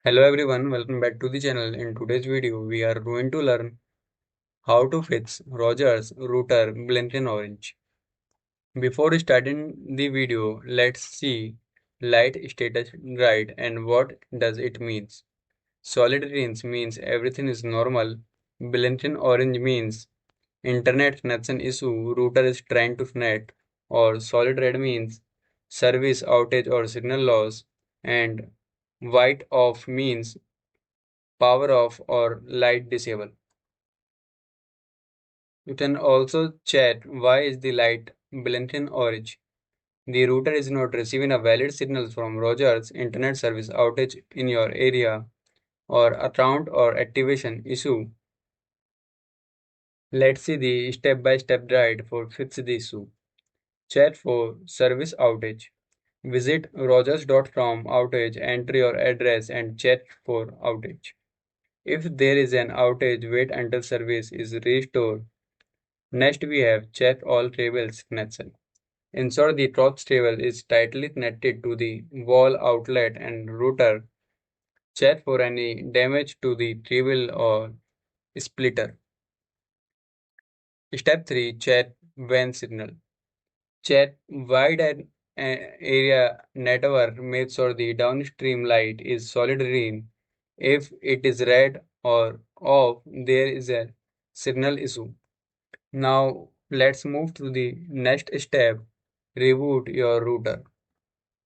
Hello everyone, welcome back to the channel. In today's video, we are going to learn how to fix Rogers router blinking orange. Before starting the video, let's see light status right and what does it means. Solid greens means everything is normal. Blinking orange means internet connection issue, router is trying to connect. Or solid red means service outage or signal loss. And white off means power off or light disable. You can also chat why is the light blinking orange. The router is not receiving a valid signal from Rogers internet service outage in your area or account or activation issue. Let's see the step-by-step guide for fix the issue. Chat for service outage. Visit rogers.com outage, enter your address and check for outage. If there is an outage, wait until service is restored. Next we have check all cables connection. Ensure the top cable is tightly connected to the wall outlet and router. Check for any damage to the cable or splitter. Step 3. Check WAN signal. Check wide area network. Make sure the downstream light is solid green. If it is red or off, there is a signal issue. Now let's move to the next step. Reboot your router.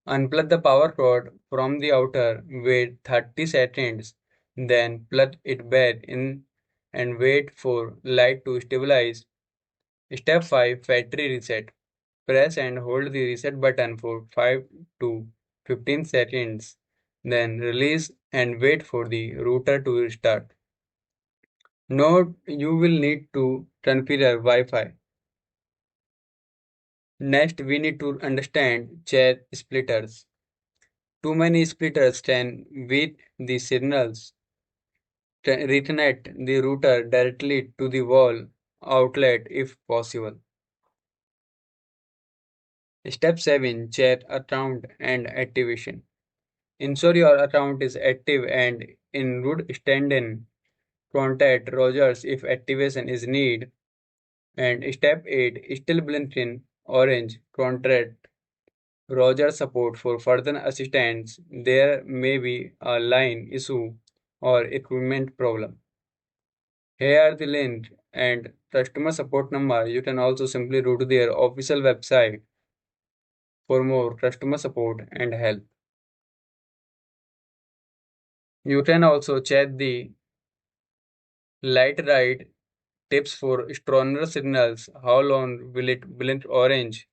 Unplug the power cord from the outer, wait 30 seconds, then plug it back in and wait for light to stabilize. Step 5. Factory reset. Press and hold the reset button for 5 to 15 seconds, then release and wait for the router to restart. Note you will need to configure Wi-Fi. Next, we need to understand chair splitters. Too many splitters can weed the signals, reconnect the router directly to the wall outlet if possible. Step 7. Check account and activation. Ensure your account is active and in good standing. Contact Rogers if activation is needed. And step 8. Still blinking orange. Contact Rogers support for further assistance. There may be a line issue or equipment problem. Here are the link and customer support number. You can also simply go to their official website for more customer support and help. You can also check the light right tips for stronger signals. How long will it blink orange?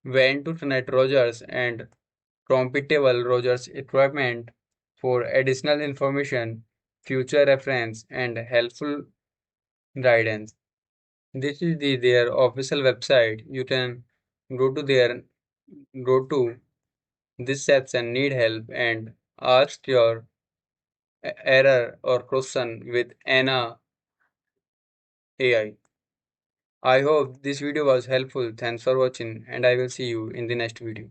When to connect Rogers and compatible Rogers equipment for additional information, future reference, and helpful guidance. This is their official website. You can go to their go to this section, need help, and ask your error or question with Anna AI. I hope this video was helpful. Thanks for watching, and I will see you in the next video.